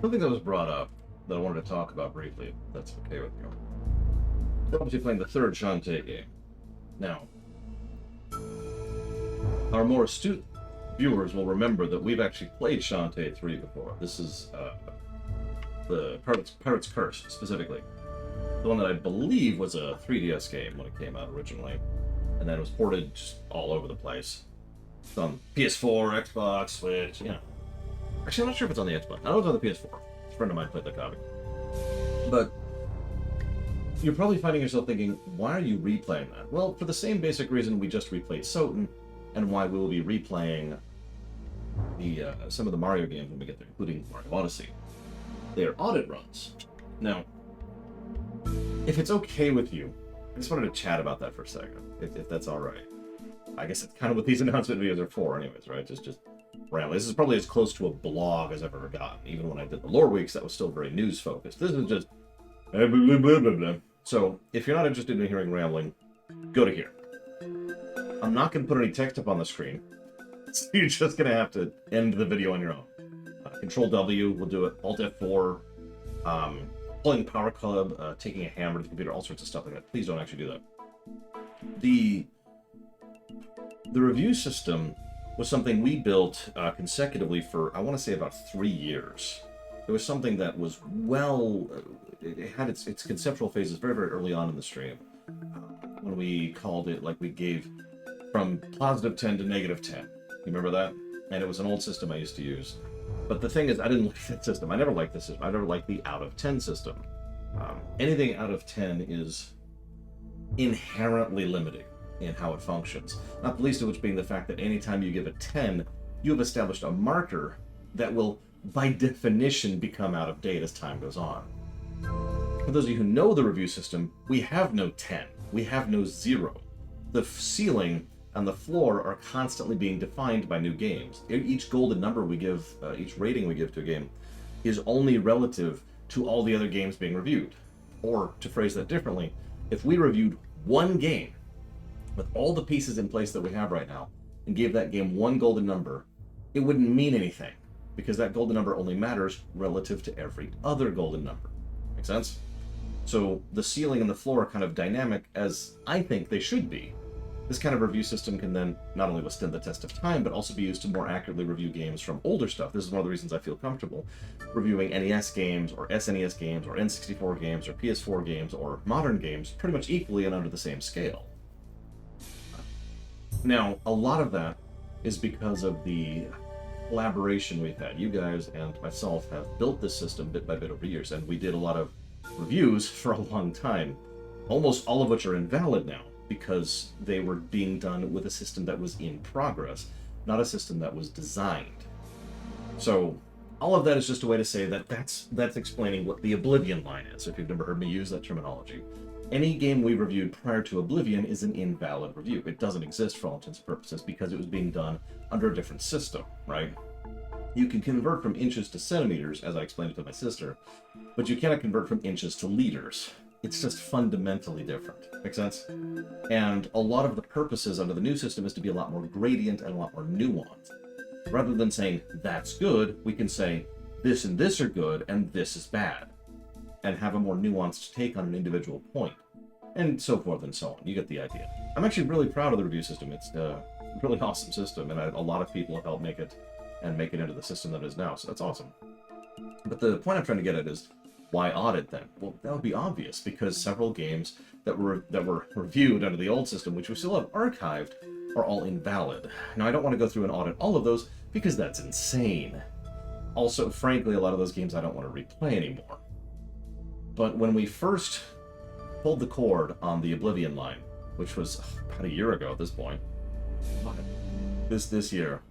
Something that was brought up that I wanted to talk about briefly, if that's okay with you. We're obviously playing the third Shantae game. Now, our more astute viewers will remember that we've actually played Shantae 3 before. This is the Pirate's Curse, specifically. The one that I believe was a 3DS game when it came out originally, and then it was ported just all over the place. It's on PS4, Xbox, Switch, Actually, I'm not sure if it's on the Xbox. I know it's on the PS4. A friend of mine played the copy. But you're probably finding yourself thinking, why are you replaying that? Well, for the same basic reason we just replayed Soten, and why we will be replaying some of the Mario games when we get there, including Mario Odyssey. They are audit runs. Now, if it's okay with you, I just wanted to chat about that for a second, if that's all right. I guess it's kind of what these announcement videos are for, anyways, right? Just rambling. This is probably as close to a blog as I've ever gotten. Even when I did the lore weeks, that was still very news focused. This is just blah, blah, blah, blah, blah. So if you're not interested in hearing rambling, go to here. I'm not going to put any text up on the screen, so you're just going to have to end the video on your own. Control W will do it. Alt F4, pulling Power Club, taking a hammer to the computer, all sorts of stuff like that. Please don't actually do that. The review system was something we built consecutively for, I want to say, about 3 years. It was something that was it had its conceptual phases very, very early on in the stream. When we called it, like we gave from positive 10 to negative 10. You remember that? And it was an old system I used to use. But the thing is, I didn't like that system. I never liked this system. I never liked the out of 10 system. Anything out of 10 is inherently limiting in how it functions. Not the least of which being the fact that anytime you give a 10, you have established a marker that will, by definition, become out of date as time goes on. For those of you who know the review system, we have no 10. We have no 0. The ceiling and the floor are constantly being defined by new games. Each golden number we give, each rating we give to a game, is only relative to all the other games being reviewed. Or, to phrase that differently, if we reviewed one game with all the pieces in place that we have right now, and gave that game one golden number, it wouldn't mean anything, because that golden number only matters relative to every other golden number. Make sense? So the ceiling and the floor are kind of dynamic, as I think they should be. This kind of review system can then not only withstand the test of time, but also be used to more accurately review games from older stuff. This is one of the reasons I feel comfortable reviewing NES games, or SNES games, or N64 games, or PS4 games, or modern games pretty much equally and under the same scale. Now, a lot of that is because of the collaboration we've had. You guys and myself have built this system bit by bit over years, and we did a lot of reviews for a long time, almost all of which are invalid now, because they were being done with a system that was in progress, not a system that was designed. So all of that is just a way to say that that's explaining what the Oblivion line is, if you've never heard me use that terminology. Any game we reviewed prior to Oblivion is an invalid review. It doesn't exist for all intents and purposes because it was being done under a different system, right? You can convert from inches to centimeters, as I explained it to my sister, but you cannot convert from inches to liters. It's just fundamentally different. Make sense? And a lot of the purposes under the new system is to be a lot more gradient and a lot more nuanced. Rather than saying, that's good, we can say, this and this are good, and this is bad. And have a more nuanced take on an individual point. And so forth and so on. You get the idea. I'm actually really proud of the review system. It's a really awesome system, and a lot of people have helped make it into the system that it is now, so that's awesome. But the point I'm trying to get at is, why audit then? Well, that would be obvious, because several games that were reviewed under the old system, which we still have archived, are all invalid. Now, I don't want to go through and audit all of those, because that's insane. Also, frankly, a lot of those games I don't want to replay anymore. But when we first pulled the cord on the Oblivion line, which was about a year ago at this point, this year,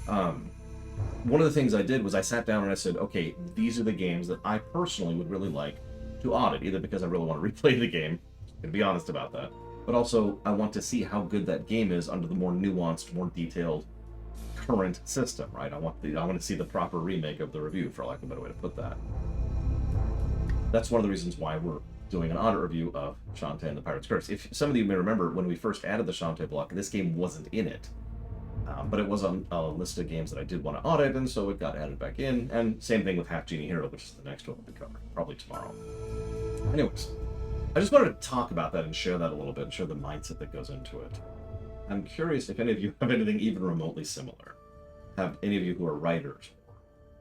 one of the things I did was I sat down and I said, okay, these are the games that I personally would really like to audit, either because I really want to replay the game, to be honest about that, but also I want to see how good that game is under the more nuanced, more detailed current system, right? I want to see the proper remake of the review, for lack of a better way to put that. That's one of the reasons why we're doing an audit review of Shantae and the Pirate's Curse. If some of you may remember, when we first added the Shantae block, this game wasn't in it. But it was on a list of games that I did want to audit, and so it got added back in. And same thing with Half Genie Hero, which is the next one we'll be covering, probably tomorrow. Anyways, I just wanted to talk about that and share that a little bit and share the mindset that goes into it. I'm curious if any of you have anything even remotely similar. Have any of you who are writers,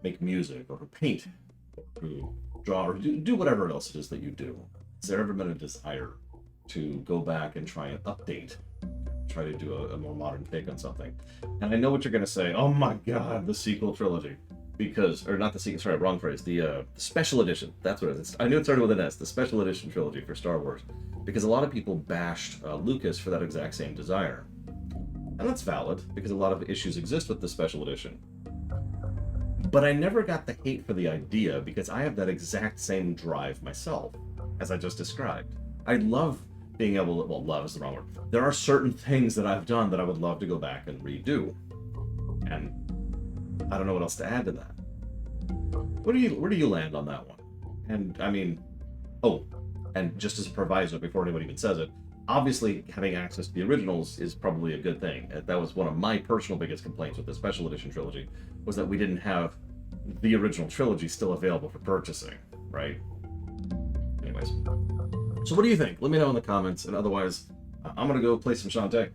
make music, or who paint, or who draw, or do whatever else it is that you do. Has there ever been a desire to go back and try and update, try to do a more modern take on something? And I know what you're going to say. Oh my God, the sequel trilogy. Because, or not the sequel, sorry, wrong phrase. The special edition. That's what it is. I knew it started with an S. The special edition trilogy for Star Wars. Because a lot of people bashed Lucas for that exact same desire. And that's valid, because a lot of issues exist with the special edition. But I never got the hate for the idea, because I have that exact same drive myself, as I just described. I love being able to, well, love is the wrong word. There are certain things that I've done that I would love to go back and redo. And I don't know what else to add to that. Where do you land on that one? And I mean, oh, and just as a proviso before anyone even says it, obviously having access to the originals is probably a good thing. That was one of my personal biggest complaints with the special edition trilogy, was that we didn't have the original trilogy still available for purchasing, right? Anyways, so what do you think? Let me know in the comments, and otherwise, I'm gonna go play some Shantae.